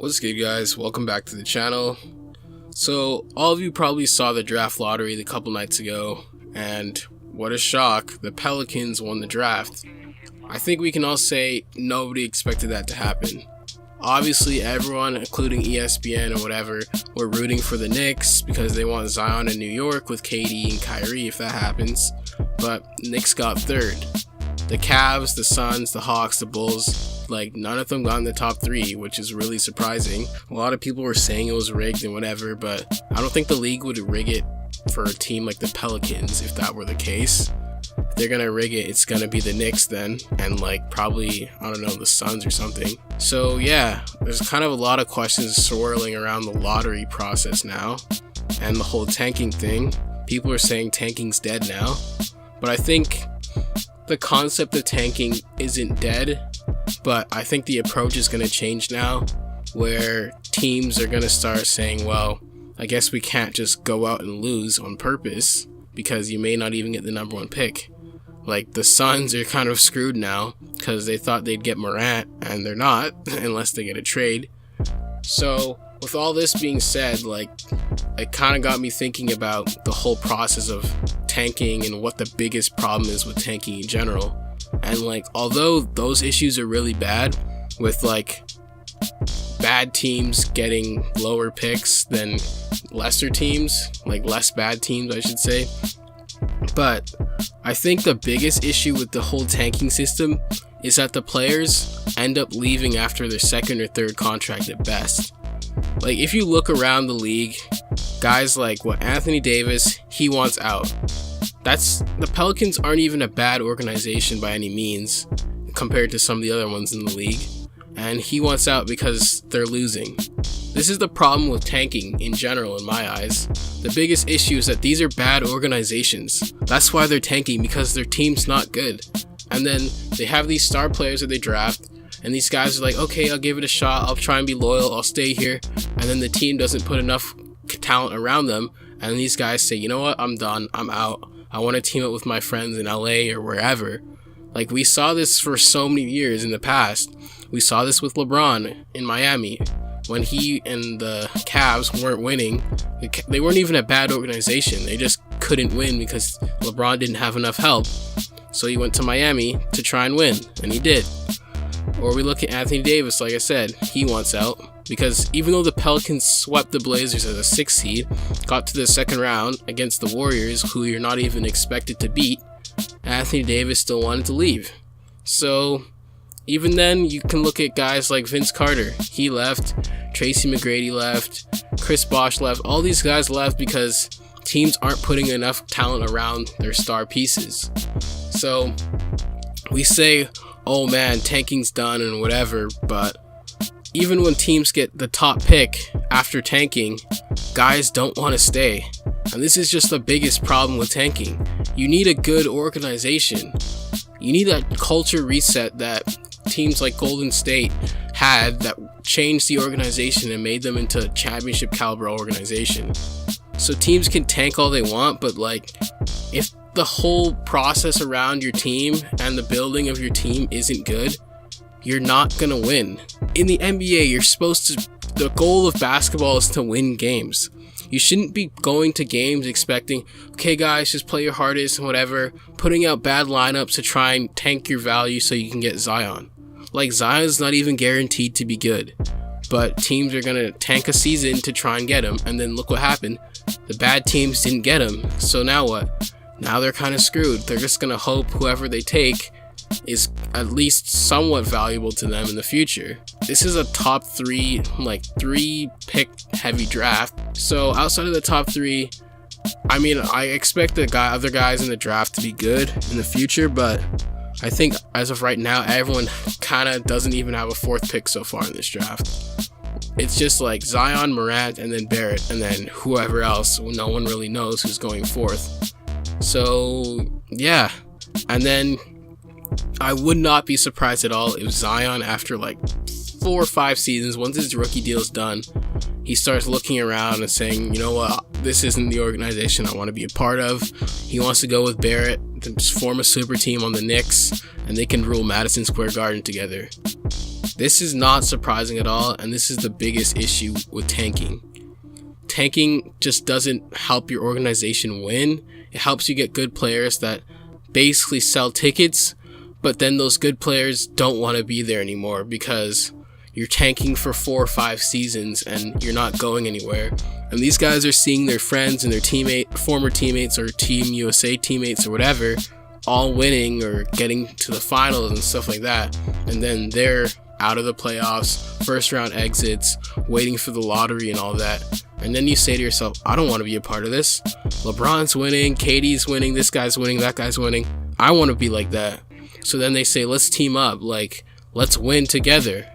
What's good, guys? Welcome back to the channel. So all of you probably saw the draft lottery a couple nights ago, and what a shock, the Pelicans won the draft. I think we can all say nobody expected that to happen. Obviously everyone, including ESPN or whatever, were rooting for the Knicks because they want Zion in New York with KD and Kyrie if that happens, but Knicks got third. The Cavs, the Suns, the Hawks, the Bulls, none of them got in the top three, which is really surprising. A lot of people were saying it was rigged and whatever, but I don't think the league would rig it for a team like the Pelicans if that were the case. If they're gonna rig it, it's gonna be the Knicks then, and probably, I don't know, the Suns or something. So yeah, there's kind of a lot of questions swirling around the lottery process now, and the whole tanking thing. People are saying tanking's dead now, but I think the concept of tanking isn't dead, but I think the approach is going to change now, where teams are going to start saying, well, I guess we can't just go out and lose on purpose because you may not even get the number one pick. The Suns are kind of screwed now because they thought they'd get Morant, and they're not unless they get a trade. So with all this being said, it kind of got me thinking about the whole process of tanking and what the biggest problem is with tanking in general. And although those issues are really bad with bad teams getting lower picks than lesser teams, less bad teams I should say, but I think the biggest issue with the whole tanking system is that the players end up leaving after their second or third contract at best. If you look around the league, guys Anthony Davis, he wants out. The Pelicans aren't even a bad organization by any means compared to some of the other ones in the league, and he wants out because they're losing. This is the problem with tanking in general in my eyes. The biggest issue is that these are bad organizations. That's why they're tanking, because their team's not good. And then they have these star players that they draft, and these guys are okay, I'll give it a shot, I'll try and be loyal, I'll stay here, and then the team doesn't put enough talent around them, and these guys say, you know what, I'm done, I'm out, I want to team up with my friends in LA or wherever. We saw this for so many years in the past. We saw this with LeBron in Miami. When he and the Cavs weren't winning, they weren't even a bad organization, they just couldn't win because LeBron didn't have enough help. So he went to Miami to try and win, and he did. Or we look at Anthony Davis, like I said, he wants out, because even though the Pelicans swept the Blazers as a 6th seed, got to the second round against the Warriors, who you're not even expected to beat, Anthony Davis still wanted to leave. So even then, you can look at guys like Vince Carter, he left, Tracy McGrady left, Chris Bosh left, all these guys left because teams aren't putting enough talent around their star pieces. So we say, oh man, tanking's done and whatever, but even when teams get the top pick after tanking, guys don't want to stay. And this is just the biggest problem with tanking. You need a good organization. You need that culture reset that teams like Golden State had that changed the organization and made them into a championship caliber organization. So teams can tank all they want, but if the whole process around your team and the building of your team isn't good, you're not gonna win. In the NBA, the goal of basketball is to win games. You shouldn't be going to games expecting, okay guys, just play your hardest and whatever, putting out bad lineups to try and tank your value so you can get Zion. Zion's not even guaranteed to be good, but teams are gonna tank a season to try and get him, and then look what happened. The bad teams didn't get him, so now what? Now they're kind of screwed. They're just gonna hope whoever they take is at least somewhat valuable to them in the future. This is a top 3, 3 pick heavy draft. So outside of the top 3, I expect the other guys in the draft to be good in the future, but I think as of right now, everyone kind of doesn't even have a 4th pick so far in this draft. It's just Zion, Morant, and then Barrett, and then whoever else. No one really knows who's going 4th. So yeah, and then I would not be surprised at all if Zion, after 4 or 5 seasons, once his rookie deal is done, he starts looking around and saying, you know what, this isn't the organization I want to be a part of. He wants to go with Barrett, to just form a super team on the Knicks, and they can rule Madison Square Garden together. This is not surprising at all, and this is the biggest issue with tanking. Tanking just doesn't help your organization win. It helps you get good players that basically sell tickets, but then those good players don't want to be there anymore because you're tanking for 4 or 5 seasons and you're not going anywhere. And these guys are seeing their friends and their former teammates or Team USA teammates or whatever all winning or getting to the finals and stuff like that, and then they're out of the playoffs, first round exits, waiting for the lottery and all that. And then you say to yourself, I don't want to be a part of this. LeBron's winning, KD's winning, this guy's winning, that guy's winning. I want to be like that. So then they say, let's team up, like, let's win together.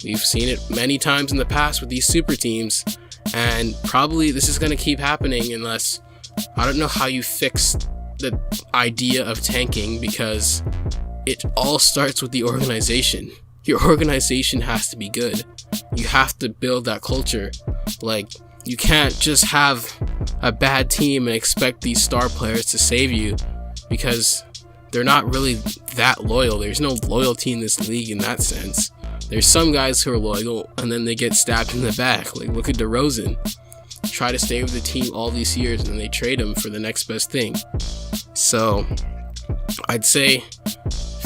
We've seen it many times in the past with these super teams, and probably this is going to keep happening unless, I don't know how you fix the idea of tanking, because it all starts with the organization. Your organization has to be good. You have to build that culture. Like, you can't just have a bad team and expect these star players to save you, because they're not really that loyal. There's no loyalty in this league in that sense. There's some guys who are loyal and then they get stabbed in the back. Like, look at DeRozan. Try to stay with the team all these years and then they trade him for the next best thing. So I'd say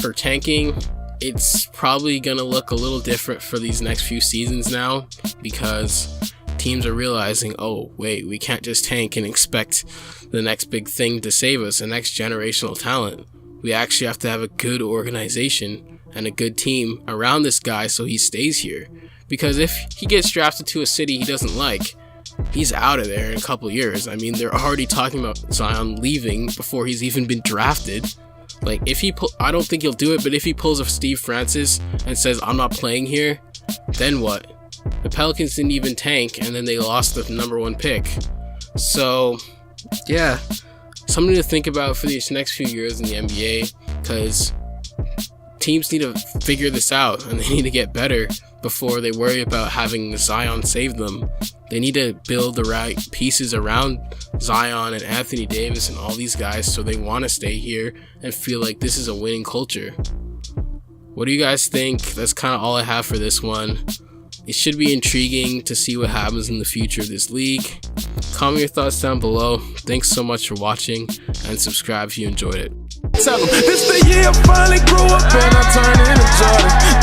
for tanking, it's probably gonna look a little different for these next few seasons now, because teams are realizing, oh wait, we can't just tank and expect the next big thing to save us, the next generational talent. We actually have to have a good organization and a good team around this guy so he stays here. Because if he gets drafted to a city he doesn't like, he's out of there in a couple years. I mean, they're already talking about Zion leaving before he's even been drafted. Like, if he I don't think he'll do it, but if he pulls a Steve Francis and says, I'm not playing here, then what? The Pelicans didn't even tank, and then they lost the #1 pick. So, yeah, something to think about for these next few years in the NBA, because teams need to figure this out, and they need to get better before they worry about having Zion save them. They need to build the right pieces around Zion and Anthony Davis and all these guys so they want to stay here and feel like this is a winning culture. What do you guys think? That's kind of all I have for this one. It should be intriguing to see what happens in the future of this league. Comment your thoughts down below. Thanks so much for watching, and subscribe if you enjoyed it. Tell them this the year I finally grew up and I turned into Jordan.